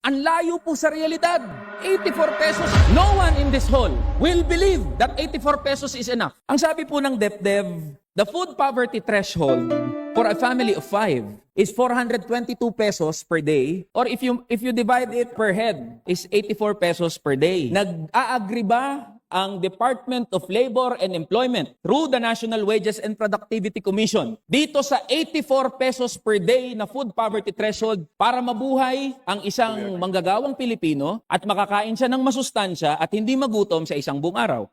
Ang layo po sa realidad. 84 pesos. No one in this hall will believe that 84 pesos is enough. Ang sabi po ng DepDev, the food poverty threshold for a family of 5 is 422 pesos per day, or if you divide it per head, is 84 pesos per day. Nag-a-agree ba ang Department of Labor and Employment through the National Wages and Productivity Commission dito sa 84 pesos per day na food poverty threshold para mabuhay ang isang manggagawang Pilipino at makakain siya ng masustansya at hindi magutom sa isang buong araw?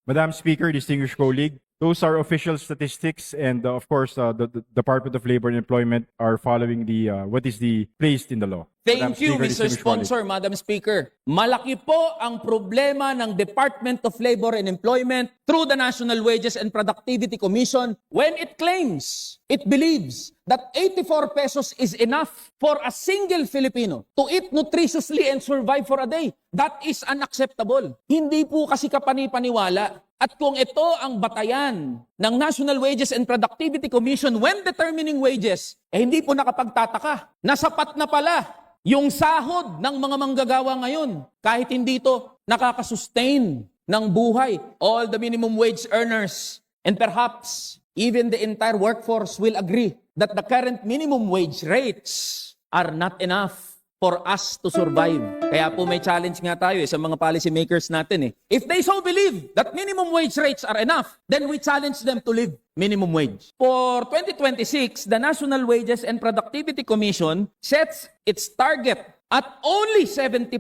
Madam Speaker, distinguished colleague, those are official statistics, and of course, the Department of Labor and Employment are following the what is the placed in the law. Madam Thank you, Speaker, Mr. distinguished colleague. Sponsor, Madam Speaker. Malaki po ang problema ng Department of Labor and Employment through the National Wages and Productivity Commission when it claims, it believes that 84 pesos is enough for a single Filipino to eat nutritiously and survive for a day. That is unacceptable. Hindi po kasi kapani-paniwala. At kung ito ang batayan ng National Wages and Productivity Commission when determining wages, hindi po nakapagtataka. Nasapat na pala yung sahod ng mga manggagawa ngayon kahit hindi ito nakakasustain ng buhay. All the minimum wage earners and perhaps even the entire workforce will agree that the current minimum wage rates are not enough for us to survive. Kaya po may challenge nga tayo sa mga policy makers natin. If they so believe that minimum wage rates are enough, then we challenge them to live minimum wage. For 2026, the National Wages and Productivity Commission sets its target at only 70%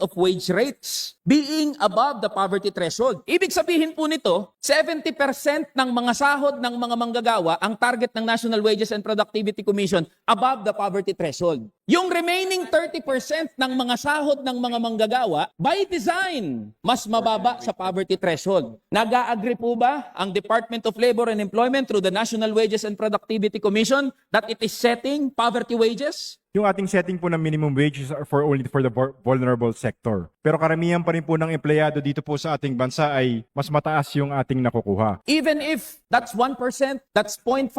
of wage rates being above the poverty threshold. Ibig sabihin po nito, 70% ng mga sahod ng mga manggagawa ang target ng National Wages and Productivity Commission above the poverty threshold. Yung remaining 30% ng mga sahod ng mga manggagawa, by design, mas mababa sa poverty threshold. Nag-a-agree po ba ang Department of Labor and Employment through the National Wages and Productivity Commission that it is setting poverty wages? Yung ating setting po ng minimum wages are only for the vulnerable sector. Pero karamihan pa rin po ng empleyado dito po sa ating bansa ay mas mataas yung ating nakukuha. Even if that's 1%, that's 0.5%,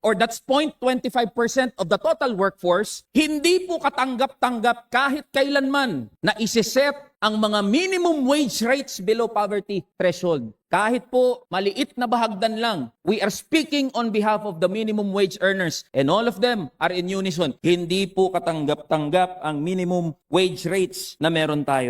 or that's 0.25% of the total workforce, hindi po katanggap-tanggap kahit kailanman na isiset ang mga minimum wage rates below poverty threshold. Kahit po maliit na bahagdan lang, we are speaking on behalf of the minimum wage earners and all of them are in unison. Hindi po katanggap-tanggap ang minimum wage rates na meron tayo.